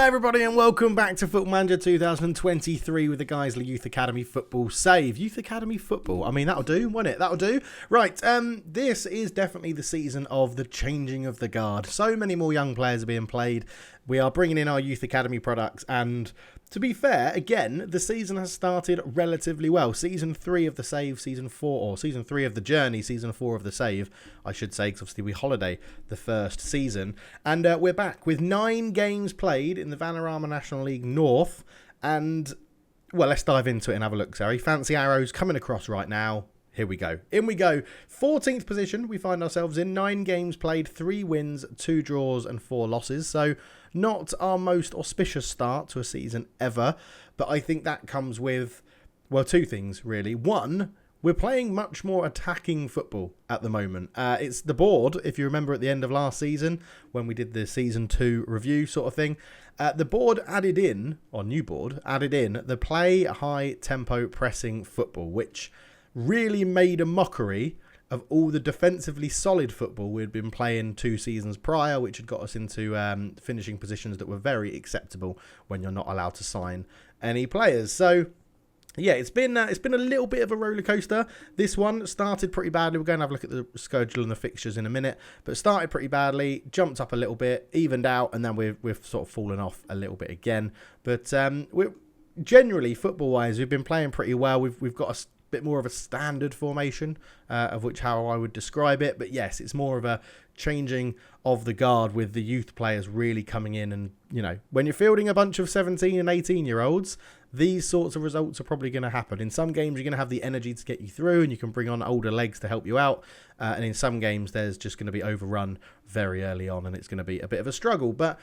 everybody, and welcome back to Football Manager 2023 with the Guiseley Youth Academy Football Save. Youth Academy Football, I mean, that'll do, won't it? That'll do. Right, this is definitely the season of the changing of the guard. So many more young players are being played. We are bringing in our Youth Academy products, and to be fair, again, the season has started relatively well. Season 3 of the Save, Season 4, or Season 3 of the Journey, Season 4 of the Save, I should say, because obviously we holiday the first season. And we're back with 9 games played in the Vanarama National League North. And, well, let's dive into it and have a look, Sarah. Fancy arrows coming across right now. Here we go. In we go. 14th position we find ourselves in. 9 games played, 3 wins, 2 draws and 4 losses. So not our most auspicious start to a season ever. But I think that comes with, well, 2 things, really. One, we're playing much more attacking football at the moment. It's the board, if you remember at the end of last season, when we did the Season 2 review sort of thing, the board added in, or new board, added in the play high tempo pressing football, which really made a mockery of all the defensively solid football we'd been playing 2 seasons prior, which had got us into finishing positions that were very acceptable when you're not allowed to sign any players. So yeah, it's been a little bit of a roller coaster. This one started pretty badly. We're going to have a look at the schedule and the fixtures in a minute, but started pretty badly, jumped up a little bit, evened out, and then we've sort of fallen off a little bit again. But we're generally, football-wise, we've been playing pretty well. We've got a bit more of a standard formation, of which how I would describe it. But yes, it's more of a changing of the guard with the youth players really coming in. And, you know, when you're fielding a bunch of 17 and 18-year-olds, these sorts of results are probably going to happen. In some games, you're going to have the energy to get you through and you can bring on older legs to help you out. And in some games, there's just going to be overrun very early on and it's going to be a bit of a struggle. But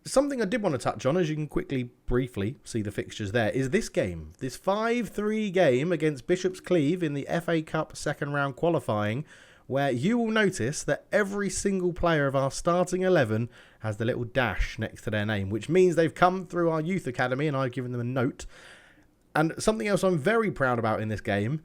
something I did want to touch on, as you can quickly, briefly see the fixtures there, is this game. This 5-3 game against Bishop's Cleeve in the FA Cup second round qualifying, where you will notice that every single player of our starting 11 has the little dash next to their name, which means they've come through our youth academy and I've given them a note. And something else I'm very proud about in this game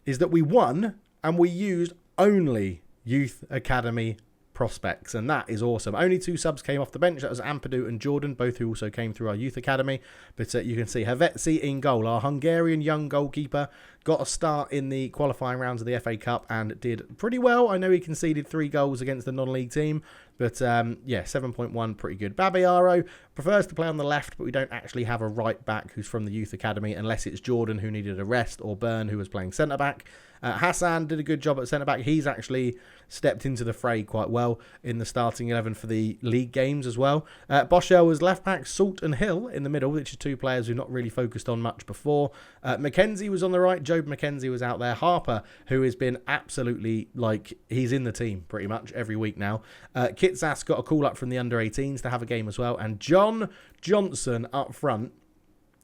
is that we won and we used only youth academy prospects, and that is awesome. Only 2 subs came off the bench. That was Ampadu and Jordan, both who also came through our youth academy. But you can see Havetzi in goal, our Hungarian young goalkeeper, got a start in the qualifying rounds of the FA Cup and did pretty well. I know he conceded 3 goals against the non-league team, but yeah, 7.1, pretty good. Babayaro prefers to play on the left, but we don't actually have a right back who's from the youth academy unless it's Jordan, who needed a rest, or Byrne, who was playing centre back. Hassan did a good job at centre-back. He's actually stepped into the fray quite well in the starting 11 for the league games as well. Boschel was left-back, Salt and Hill in the middle, which are 2 players we've not really focused on much before. Mackenzie was on the right. Job Mackenzie was out there. Harper, who has been absolutely, like, he's in the team pretty much every week now. Kitsas got a call-up from the under-18s to have a game as well. And John Johnson up front.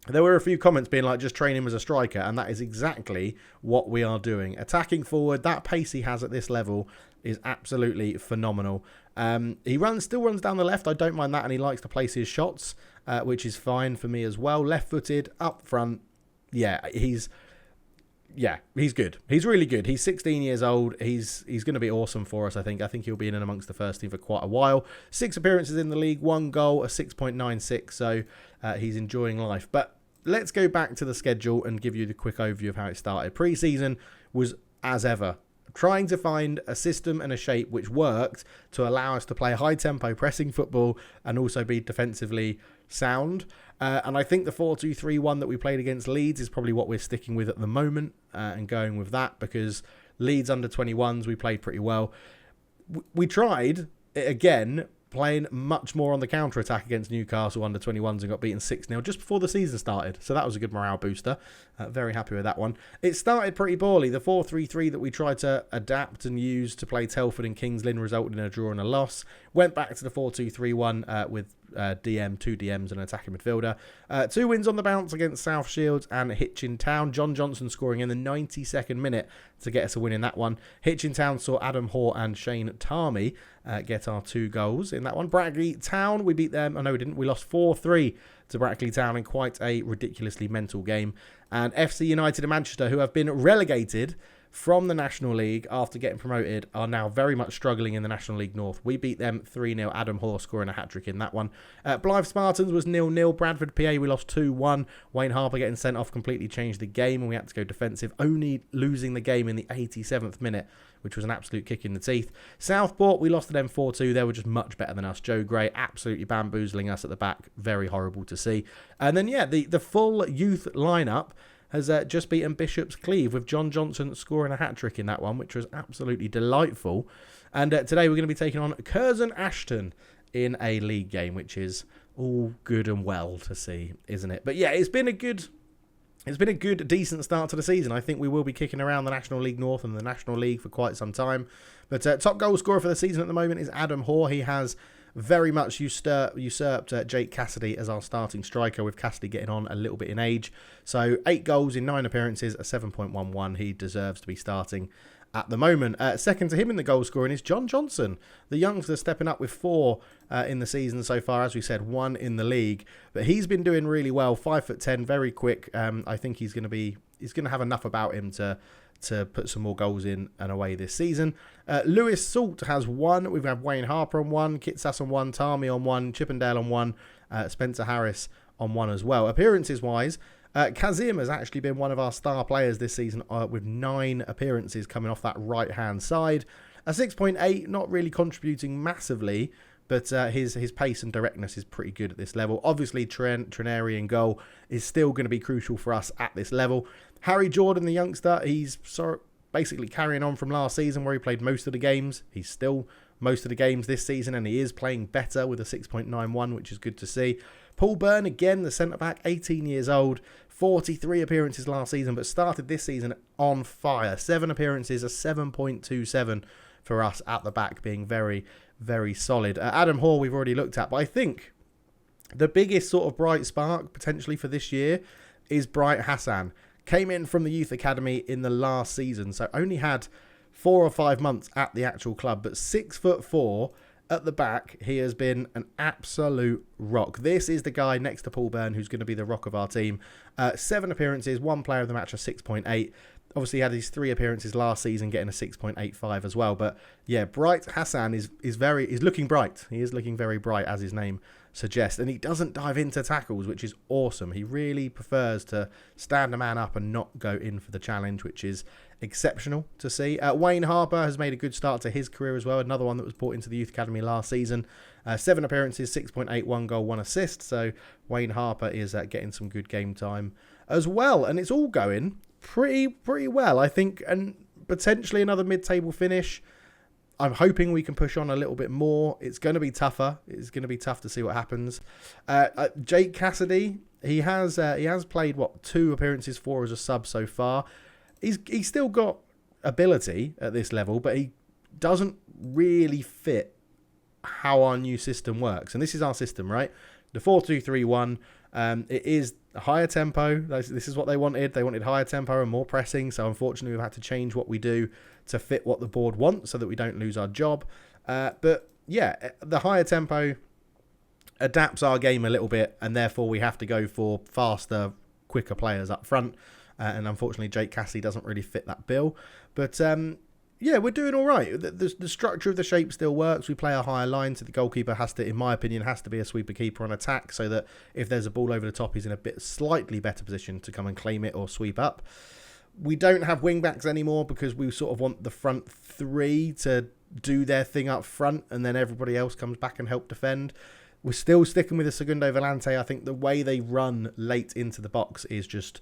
There were a few comments being like, just train him as a striker, and that is exactly what we are doing. Attacking forward, that pace he has at this level is absolutely phenomenal. He still runs down the left, I don't mind that, and he likes to place his shots, which is fine for me as well. Left-footed, up front, he's good. He's really good. He's 16 years old. He's going to be awesome for us, I think. I think he'll be in and amongst the first team for quite a while. 6 appearances in the league, 1 goal, a 6.96, so he's enjoying life. But let's go back to the schedule and give you the quick overview of how it started. Pre-season was, as ever, trying to find a system and a shape which worked to allow us to play high-tempo pressing football and also be defensively sound. And I think the 4-2-3-1 that we played against Leeds is probably what we're sticking with at the moment, and going with that, because Leeds under-21s, we played pretty well. We tried it again, playing much more on the counter-attack against Newcastle under-21s and got beaten 6-0 just before the season started. So that was a good morale booster. Very happy with that one. It started pretty poorly. The 4-3-3 that we tried to adapt and use to play Telford and Kings Lynn resulted in a draw and a loss. Went back to the 4-2-3-1 with 2 DMs and an attacking midfielder. 2 wins on the bounce against South Shields and Hitchin Town. John Johnson scoring in the 92nd minute to get us a win in that one. Hitchin Town saw Adam Hoare and Shane Tarmy get our 2 goals in that one. Brackley Town, we beat them. Oh, no, we didn't. We lost 4-3 to Brackley Town in quite a ridiculously mental game. And FC United of Manchester, who have been relegated from the National League after getting promoted are now very much struggling in the National League North. We beat them 3-0, Adam Hoare scoring a hat-trick in that one. Blythe Spartans was 0-0, Bradford PA we lost 2-1. Wayne Harper getting sent off completely changed the game and we had to go defensive, only losing the game in the 87th minute, which was an absolute kick in the teeth. Southport, we lost to them 4-2. They were just much better than us. Joe Gray absolutely bamboozling us at the back. Very horrible to see. And then, the full youth lineup has just beaten Bishop's Cleeve with John Johnson scoring a hat-trick in that one, which was absolutely delightful. And today we're going to be taking on Curzon Ashton in a league game, which is all good and well to see, isn't it? But yeah, it's been a good, decent start to the season. I think we will be kicking around the National League North and the National League for quite some time. But top goal scorer for the season at the moment is Adam Hoare. He has very much usurped Jake Cassidy as our starting striker, with Cassidy getting on a little bit in age. So 8 goals in 9 appearances, a 7.11. He deserves to be starting at the moment. Second to him in the goal scoring is John Johnson, the youngster, stepping up with 4 in the season so far. As we said, 1 in the league, but he's been doing really well. 5'10", very quick. I think he's going to have enough about him to put some more goals in and away this season. Lewis Salt has 1. We've had Wayne Harper on 1, Kitsas on 1, Tarmy on 1, Chippendale on 1, Spencer Harris on 1 as well. Appearances wise, Kazim has actually been one of our star players this season with 9 appearances coming off that right hand side. A 6.8, not really contributing massively, but his pace and directness is pretty good at this level. Obviously, Trenary in goal is still going to be crucial for us at this level. Harry Jordan, the youngster, he's basically carrying on from last season where he played most of the games. He's still most of the games this season, and he is playing better with a 6.91, which is good to see. Paul Byrne, again, the centre-back, 18 years old, 43 appearances last season, but started this season on fire. 7 appearances, a 7.27 for us at the back, being very, very solid. Adam Hoare we've already looked at, but I think the biggest sort of bright spark potentially for this year is Bright Hassan. Came in from the Youth Academy in the last season, so only had 4 or 5 months at the actual club, but 6'4" at the back. He has been an absolute rock. This is the guy next to Paul Byrne who's going to be the rock of our team. 7 appearances, 1 player of the match, a 6.8. Obviously, he had his 3 appearances last season, getting a 6.85 as well. But yeah, Bright Hassan is looking bright. He is looking very bright, as his name suggests. And he doesn't dive into tackles, which is awesome. He really prefers to stand a man up and not go in for the challenge, which is exceptional to see. Wayne Harper has made a good start to his career as well. Another one that was brought into the Youth Academy last season. 7 appearances, 6.81 goal, 1 assist. So Wayne Harper is getting some good game time as well. And it's all going pretty well, I think, and potentially another mid-table finish. I'm hoping we can push on a little bit more. It's going to be tougher. It's going to be tough to see what happens. Jake Cassidy, he has played 2 appearances for as a sub so far. He's still got ability at this level, but he doesn't really fit how our new system works. And this is our system, right? The 4-2-3-1. It is a higher tempo. This is what they wanted. They wanted higher tempo and more pressing. So unfortunately, we've had to change what we do to fit what the board wants so that we don't lose our job. But yeah, the higher tempo adapts our game a little bit, and therefore we have to go for faster, quicker players up front. And unfortunately, Jake Cassidy doesn't really fit that bill. But yeah, we're doing all right. The structure of the shape still works. We play a higher line, so the goalkeeper has to, in my opinion, has to be a sweeper keeper on attack, so that if there's a ball over the top, he's in a slightly better position to come and claim it or sweep up. We don't have wing backs anymore because we sort of want the front 3 to do their thing up front, and then everybody else comes back and help defend. We're still sticking with the Segundo Volante. I think the way they run late into the box is just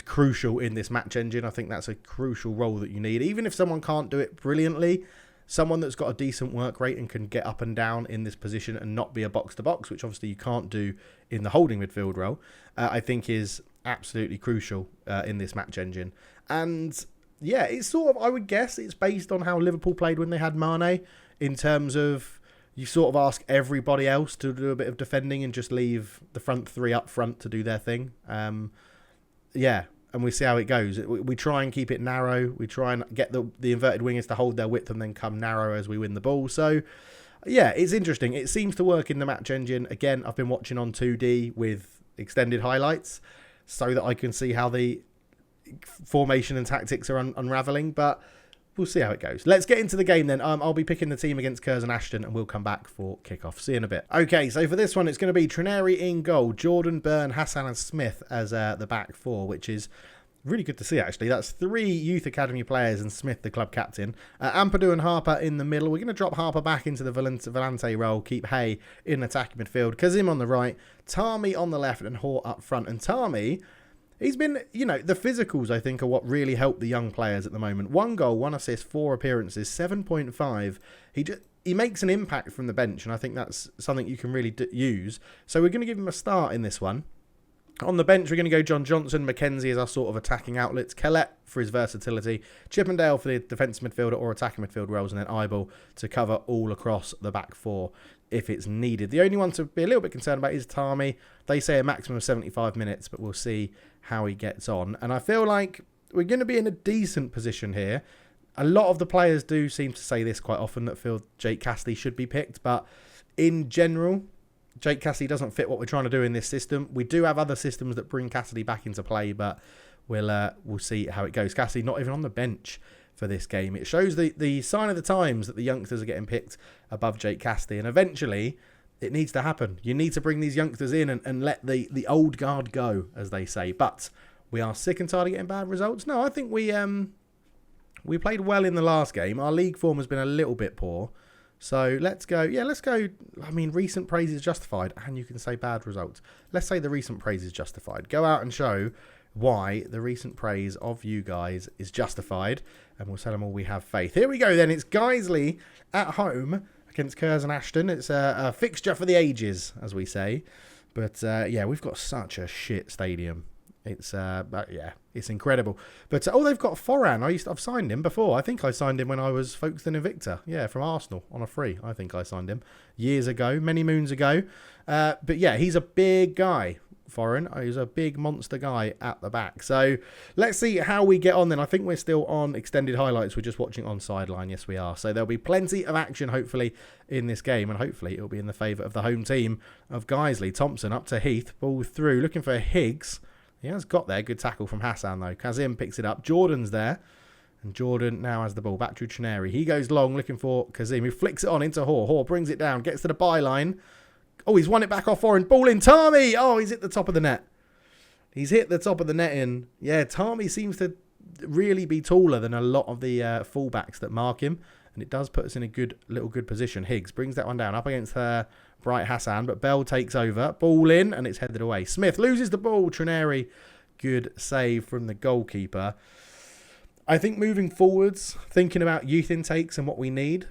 crucial in this match engine. I think that's a crucial role that you need. Even if someone can't do it brilliantly, someone that's got a decent work rate and can get up and down in this position and not be a box-to-box, which obviously you can't do in the holding midfield role, I think is absolutely crucial in this match engine. And yeah, it's sort of, I would guess it's based on how Liverpool played when they had Mane, in terms of you sort of ask everybody else to do a bit of defending and just leave the front 3 up front to do their thing. Yeah, and we see how it goes. We try and keep it narrow. We try and get the inverted wingers to hold their width and then come narrow as we win the ball. So, yeah, it's interesting. It seems to work in the match engine. Again, I've been watching on 2D with extended highlights so that I can see how the formation and tactics are unraveling, but we'll see how it goes. Let's get into the game then. I'll be picking the team against Curzon Ashton, and we'll come back for kickoff. See you in a bit. Okay, so for this one, it's going to be Trineri in goal, Jordan, Byrne, Hassan and Smith as the back four, which is really good to see, actually. That's 3 youth academy players and Smith, the club captain. Ampadu and Harper in the middle. We're going to drop Harper back into the Volante role, keep Hay in attacking midfield, Kazim on the right, Tami on the left, and Hort up front. And Tami, he's been, the physicals, I think, are what really help the young players at the moment. 1 goal, 1 assist, 4 appearances, 7.5. He makes an impact from the bench, and I think that's something you can really use. So we're going to give him a start in this one. On the bench, we're going to go John Johnson, Mackenzie as our sort of attacking outlets, Kellett for his versatility, Chippendale for the defensive midfielder or attacking midfield roles, and then Eibel to cover all across the back four if it's needed. The only one to be a little bit concerned about is Tami. They say a maximum of 75 minutes, but we'll see how he gets on. And I feel like we're going to be in a decent position here. A lot of the players do seem to say this quite often, that feel Jake Cassidy should be picked, but in general, Jake Cassidy doesn't fit what we're trying to do in this system. We do have other systems that bring Cassidy back into play, but we'll see how it goes. Cassidy not even on the bench for this game. It shows the sign of the times that the youngsters are getting picked above Jake Cassidy, and eventually it needs to happen. You need to bring these youngsters in and let the old guard go, as they say. But we are sick and tired of getting bad results. No, I think we played well in the last game. Our league form has been a little bit poor. So let's go. Yeah, let's go. I mean, recent praise is justified, and you can say bad results. Let's say the recent praise is justified. Go out and show why the recent praise of you guys is justified, and we'll tell them all we have faith. Here we go then. It's Guiseley at home against Curzon Ashton. It's a fixture for the ages, as we say. But yeah, we've got such a shit stadium. It's it's incredible. But they've got Foran. I've signed him before. I think I signed him when I was Folkestone Invicta. Yeah, from Arsenal on a free. I think I signed him years ago, many moons ago. But yeah, he's a big guy. Foran. He's a big monster guy at the back. So let's see how we get on then. I think we're still on extended highlights. We're just watching on sideline. Yes, we are. So there'll be plenty of action, hopefully, in this game. And hopefully it'll be in the favour of the home team of Guiseley. Thompson up to Heath. Ball through. Looking for Higgs. He has got there. Good tackle from Hassan, though. Kazim picks it up. Jordan's there. And Jordan now has the ball. Back to Trineri. He goes long, looking for Kazim, who flicks it on into Hoare. Hoare brings it down. Gets to the byline. Oh, he's won it back off Foran. Ball in. Tami! Oh, he's hit the top of the net. He's hit the top of the net in. Yeah, Tami seems to really be taller than a lot of the fullbacks that mark him. And it does put us in a good position. Higgs brings that one down. Up against Bright Hassan, but Bell takes over. Ball in, and it's headed away. Smith loses the ball. Trineri, good save from the goalkeeper. I think moving forwards, thinking about youth intakes and what we need,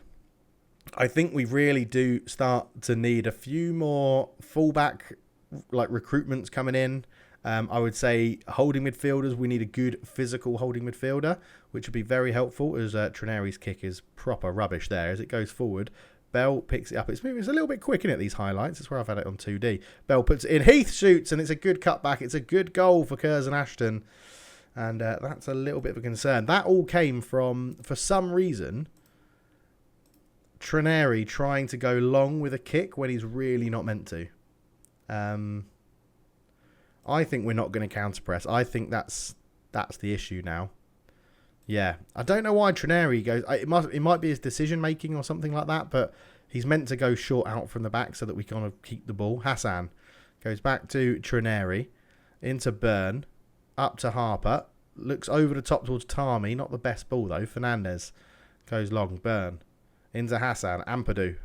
I think we really do start to need a few more fullback recruitments coming in. I would say holding midfielders, we need a good physical holding midfielder, which would be very helpful, as Trineri's kick is proper rubbish there as it goes forward. Bell picks it up. It's moving. It's a little bit quick, isn't it, these highlights? That's where I've had it on 2D. Bell puts it in. Heath shoots, and it's a good cutback. It's a good goal for Curzon Ashton. And that's a little bit of a concern. That all came from, for some reason, Trineri trying to go long with a kick when he's really not meant to. I think we're not going to counter-press. I think that's the issue now. Yeah, I don't know why Trineri goes. It might be his decision making or something like that, but he's meant to go short out from the back so that we kind of keep the ball. Hassan goes back to Trineri, into Byrne, up to Harper, looks over the top towards Tami. Not the best ball though. Fernandez goes long. Byrne into Hassan. Ampadu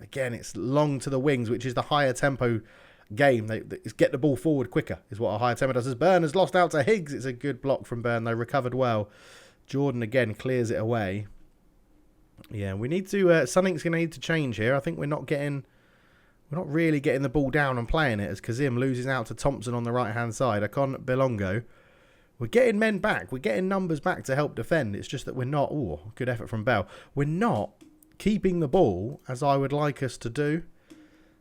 again. It's long to the wings, which is the higher tempo game. It's get the ball forward quicker is what a higher tempo does. As Byrne has lost out to Higgs. It's a good block from Byrne though. Recovered well. Jordan again clears it away. Yeah, we need to. Something's going to need to change here. I think we're not really getting the ball down and playing it as Kazim loses out to Thompson on the right hand side. Akon Belongo. We're getting men back. We're getting numbers back to help defend. It's just that we're not. Oh, good effort from Bell. We're not keeping the ball as I would like us to do.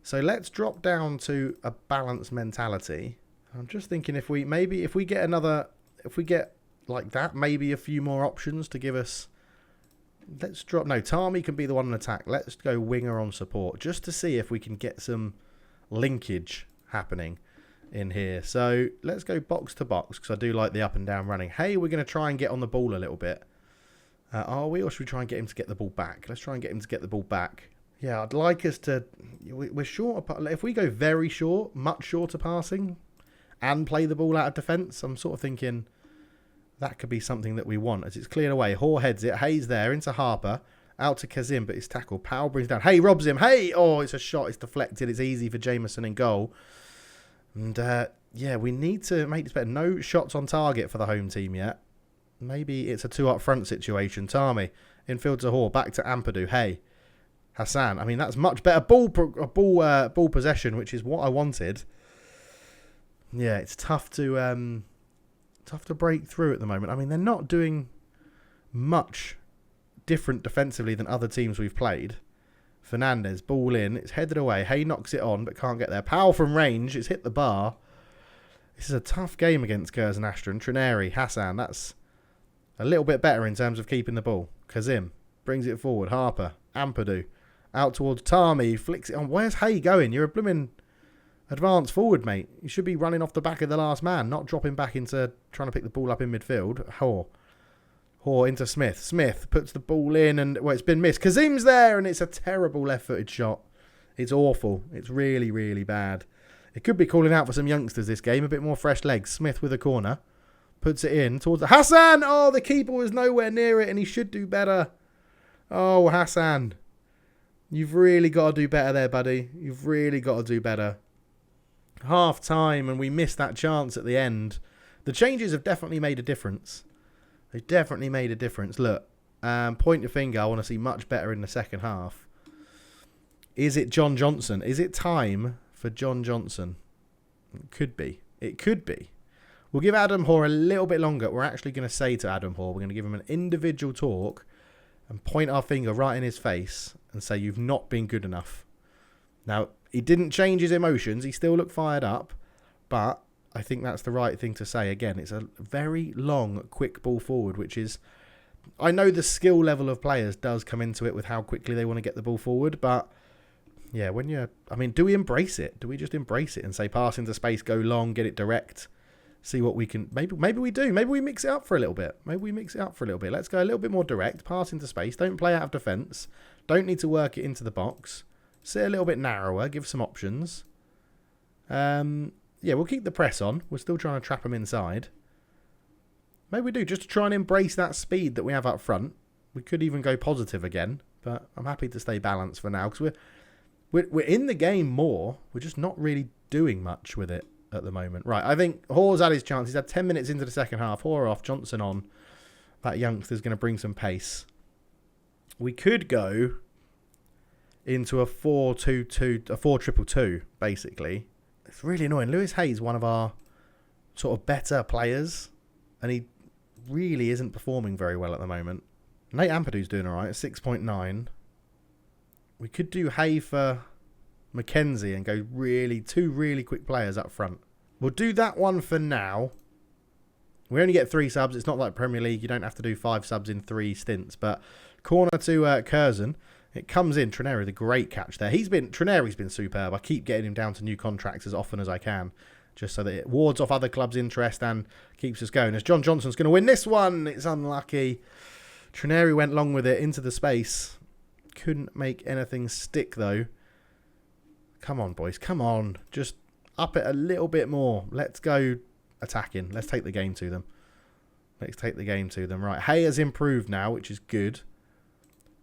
So let's drop down to a balanced mentality. I'm just thinking if we get like that, maybe a few more options to give us. Let's drop. No, Tami can be the one on attack. Let's go winger on support just to see if we can get some linkage happening. in here. So let's go box to box because I do like the up and down running. Hey, we're going to try and get on the ball a little bit. Are we? Or should we try and get him to get the ball back? Let's try and get him to get the ball back. Yeah, I'd like us to... We're short. If we go very short, much shorter passing, and play the ball out of defence, I'm sort of thinking that could be something that we want. As it's cleared away, Hoare heads it. Hayes there into Harper. Out to Kazim, but it's tackled. Powell brings down. Hay robs him. Hey! Oh, it's a shot. It's deflected. It's easy for Jameson in goal. And, yeah, we need to make this better. No shots on target for the home team yet. Maybe it's a two up front situation. Tarmi, infield to Hoare. Back to Ampadu. Hey. Hassan. I mean, that's much better ball possession, which is what I wanted. Yeah, it's tough to break through at the moment. I mean, they're not doing much different defensively than other teams we've played. Fernandez, ball in. It's headed away. Hay knocks it on, but can't get there. Powell from range. It's hit the bar. This is a tough game against Curzon Ashton. Trineri, Hassan. That's a little bit better in terms of keeping the ball. Kazim brings it forward. Harper. Ampadu. Out towards Tarmi, flicks it on. Where's Hay going? You're a blooming advance forward, mate. You should be running off the back of the last man, not dropping back into trying to pick the ball up in midfield. Hoare into Smith. Smith puts the ball in and, well, it's been missed. Kazim's there and it's a terrible left-footed shot. It's awful. It's really, really bad. It could be calling out for some youngsters this game. A bit more fresh legs. Smith with a corner. Puts it in towards Hassan. Oh, the keeper was nowhere near it and he should do better. Oh, Hassan. You've really got to do better there, buddy. You've really got to do better. Half time and we missed that chance at the end. The changes have definitely made a difference. They've definitely made a difference. Look, point your finger. I want to see much better in the second half. Is it John Johnson? Is it time for John Johnson? It could be. It could be. We'll give Adam Hoare a little bit longer. We're actually going to say to Adam Hoare, we're going to give him an individual talk and point our finger right in his face and say, you've not been good enough. Now, he didn't change his emotions. He still looked fired up. But I think that's the right thing to say. Again, it's a very long, quick ball forward, which is... I know the skill level of players does come into it with how quickly they want to get the ball forward. But, yeah, when you're... I mean, do we embrace it? Do we just embrace it and say, pass into space, go long, get it direct? See what we can... Maybe we do. Maybe we mix it up for a little bit. Let's go a little bit more direct. Pass into space. Don't play out of defence. Don't need to work it into the box. Sit a little bit narrower. Give some options. Yeah, we'll keep the press on. We're still trying to trap them inside. Maybe we do. Just to try and embrace that speed that we have up front. We could even go positive again. But I'm happy to stay balanced for now. Because we're in the game more. We're just not really doing much with it at the moment. Right, I think Hoare's had his chance. He's had 10 minutes into the second half. Hoare off, Johnson on. That youngster's going to bring some pace. We could go into a 4-2-2, a 4-2-2, basically. It's really annoying. Lewis Hayes, one of our sort of better players, and he really isn't performing very well at the moment. Nate Ampadu's doing all right, 6.9. We could do Hay for Mackenzie and go two really quick players up front. We'll do that one for now. We only get 3 subs. It's not like Premier League. You don't have to do 5 subs in 3 stints. But corner to Curzon. It comes in. Trineri, the great catch there. Trineri's been superb. I keep getting him down to new contracts as often as I can, just so that it wards off other clubs' interest and keeps us going. As John Johnson's going to win this one. It's unlucky. Trineri went long with it into the space. Couldn't make anything stick, though. Come on, boys. Come on. Just up it a little bit more. Let's go attacking. Let's take the game to them. Right. Hay has improved now, which is good.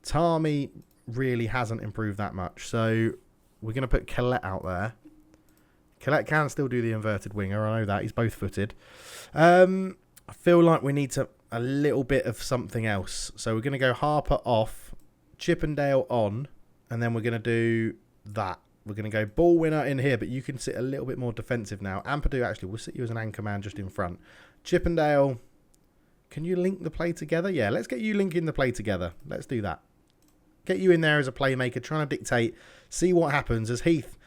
Tarmi really hasn't improved that much. So we're going to put Collette out there. Collette can still do the inverted winger. I know that. He's both-footed. I feel like we need a little bit of something else. So we're going to go Harper off, Chippendale on, and then we're going to do that. We're going to go ball winner in here, but you can sit a little bit more defensive now. Ampadu, actually, we'll sit you as an anchor man just in front. Chippendale, can you link the play together? Yeah, let's get you linking the play together. Let's do that. Get you in there as a playmaker, trying to dictate, see what happens as Heath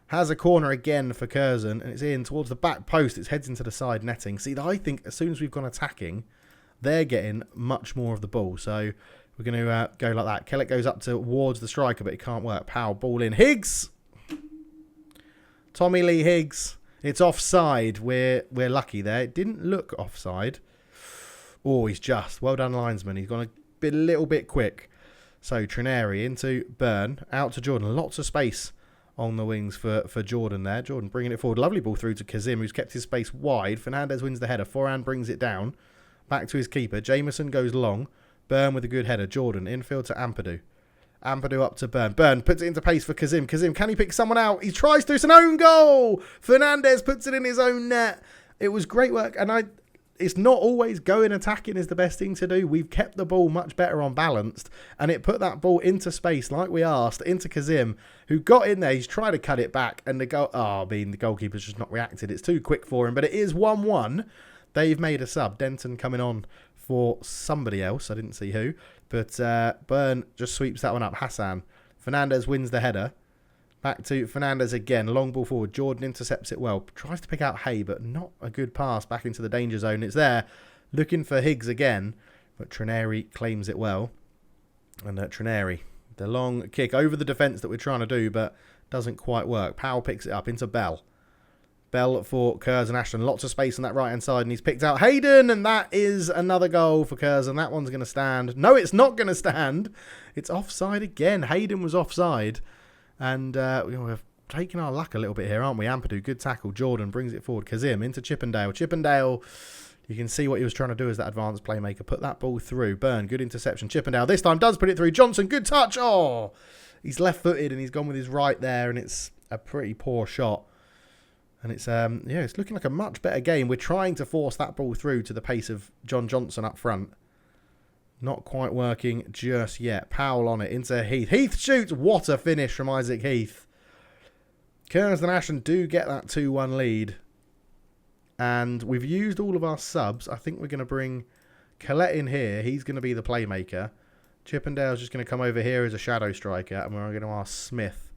has a corner again for Curzon, and it's in towards the back post. It heads into the side netting. See, I think as soon as we've gone attacking, they're getting much more of the ball. So we're going to go like that. Kellett goes up towards the striker, but it can't work. Powell, ball in. Higgs! Tommy Lee Higgs. It's offside. We're lucky there. It didn't look offside. Oh, he's just. Well done, linesman. He's gone a little bit quick. So, Trineri into Byrne. Out to Jordan. Lots of space on the wings for Jordan there. Jordan bringing it forward. Lovely ball through to Kazim, who's kept his space wide. Fernandez wins the header. Forehand brings it down. Back to his keeper. Jameson goes long. Byrne with a good header. Jordan infield to Ampadu. Ampadu up to Byrne. Byrne puts it into pace for Kazim. Kazim, can he pick someone out? He tries to. It's an own goal. Fernandez puts it in his own net. It was great work. And it's not always going attacking is the best thing to do. We've kept the ball much better on balanced. And it put that ball into space like we asked. Into Kazim, who got in there. He's tried to cut it back. And the goalkeeper's just not reacted. It's too quick for him. But it is 1-1. They've made a sub. Denton coming on for somebody else. I didn't see who. But Byrne just sweeps that one up. Hassan. Fernandez wins the header. Back to Fernandez again. Long ball forward. Jordan intercepts it well. Tries to pick out Hay, but not a good pass back into the danger zone. It's there. Looking for Higgs again. But Trineri claims it well. And Trineri, the long kick over the defence that we're trying to do, but doesn't quite work. Powell picks it up into Bell. Bell for Curzon Ashton. Lots of space on that right-hand side. And he's picked out Hayden. And that is another goal for Curzon. That one's going to stand. No, it's not going to stand. It's offside again. Hayden was offside. And we've taken our luck a little bit here, aren't we? Ampadu, good tackle. Jordan brings it forward. Kazim into Chippendale. Chippendale, you can see what he was trying to do as that advanced playmaker. Put that ball through. Byrne, good interception. Chippendale this time does put it through. Johnson, good touch. Oh, he's left-footed and he's gone with his right there. And it's a pretty poor shot. And it's it's looking like a much better game. We're trying to force that ball through to the pace of John Johnson up front. Not quite working just yet. Powell on it into Heath. Heath shoots. What a finish from Isaac Heath. Curzon Ashton do get that 2-1 lead. And we've used all of our subs. I think we're going to bring Collette in here. He's going to be the playmaker. Chippendale's just going to come over here as a shadow striker. And we're going to ask Smith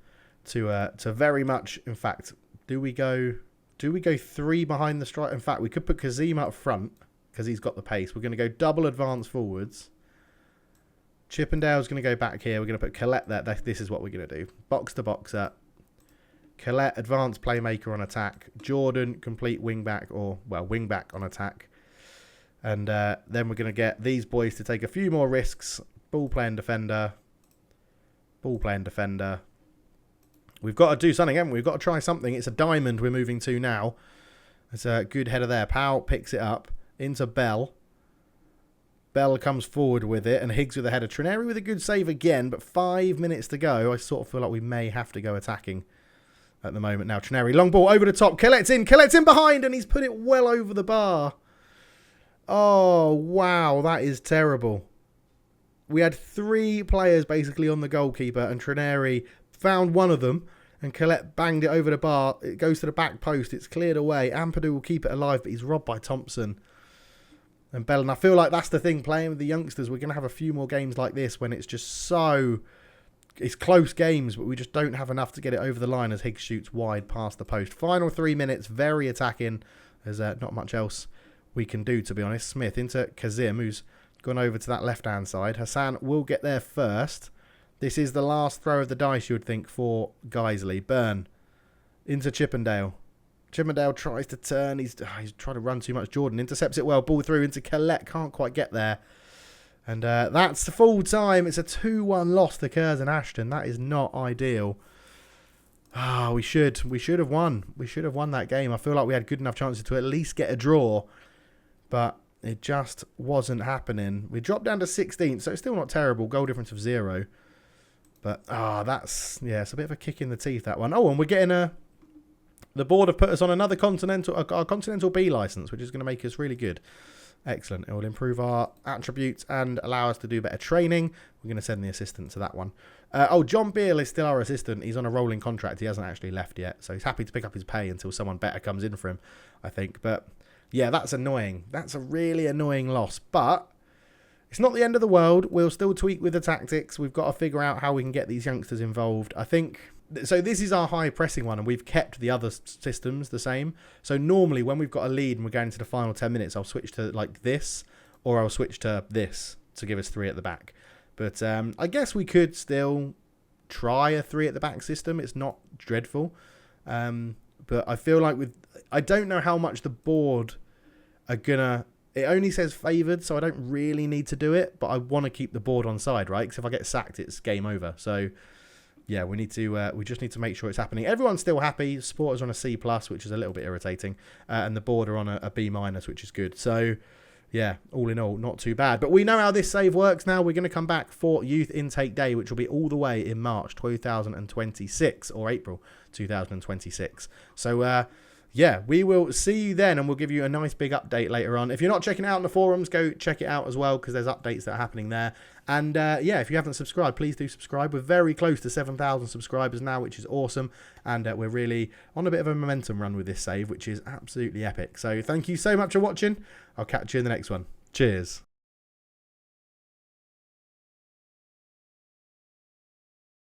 to very much, in fact... Do we go 3 behind the strike? In fact, we could put Kazim up front because he's got the pace. We're going to go double advance forwards. Chippendale's going to go back here. We're going to put Collette there. This is what we're going to do. Box to boxer. Collette, advanced playmaker on attack. Jordan, complete wing-back wing-back on attack. And then we're going to get these boys to take a few more risks. Ball-playing defender. Ball-playing defender. We've got to do something, haven't we? We've got to try something. It's a diamond we're moving to now. It's a good header there. Powell picks it up into Bell. Bell comes forward with it, and Higgs with a header. Trineri with a good save again, but 5 minutes to go. I sort of feel like we may have to go attacking at the moment now. Trineri, long ball over the top. Collette's in behind, and he's put it well over the bar. Oh, wow, that is terrible. We had 3 players basically on the goalkeeper, and Trineri found one of them, and Collette banged it over the bar. It goes to the back post. It's cleared away. Ampadu will keep it alive, but he's robbed by Thompson and Bell. And I feel like that's the thing, playing with the youngsters. We're going to have a few more games like this when it's just so... It's close games, but we just don't have enough to get it over the line as Higgs shoots wide past the post. Final 3 minutes, very attacking. There's not much else we can do, to be honest. Smith into Kazim, who's gone over to that left-hand side. Hassan will get there first. This is the last throw of the dice, you would think, for Guiseley. Byrne into Chippendale. Chippendale tries to turn. He's trying to run too much. Jordan intercepts it well. Ball through into Collette. Can't quite get there. And that's the full time. It's a 2-1 loss to Curzon Ashton. That is not ideal. We should have won. We should have won that game. I feel like we had good enough chances to at least get a draw. But it just wasn't happening. We dropped down to 16th, so it's still not terrible. Goal difference of 0. But, it's a bit of a kick in the teeth, that one. Oh, and we're getting the board have put us on another Continental B license, which is going to make us really good. Excellent. It will improve our attributes and allow us to do better training. We're going to send the assistant to that one. John Beale is still our assistant. He's on a rolling contract. He hasn't actually left yet. So he's happy to pick up his pay until someone better comes in for him, I think. But, yeah, that's annoying. That's a really annoying loss. But... it's not the end of the world. We'll still tweak with the tactics. We've got to figure out how we can get these youngsters involved. I think... so this is our high pressing one, and we've kept the other systems the same. So normally when we've got a lead and we're going to the final 10 minutes, I'll switch to like this, or I'll switch to this to give us 3 at the back. But I guess we could still try a 3 at the back system. It's not dreadful. But I feel like with I don't know how much the board are gonna. It only says favoured, so I don't really need to do it, but I want to keep the board on side, right? Because if I get sacked, it's game over. So yeah, we need to. We just need to make sure it's happening. Everyone's still happy. Supporters on a C+, which is a little bit irritating, and the board are on a B-, which is good. So yeah, all in all, not too bad. But we know how this save works now. We're going to come back for Youth Intake Day, which will be all the way in March 2026 or April 2026. So yeah, we will see you then, and we'll give you a nice big update later on. If you're not checking it out on the forums, go check it out as well, because there's updates that are happening there. And yeah, if you haven't subscribed, please do subscribe. We're very close to 7,000 subscribers now, which is awesome. And we're really on a bit of a momentum run with this save, which is absolutely epic. So thank you so much for watching. I'll catch you in the next one. Cheers.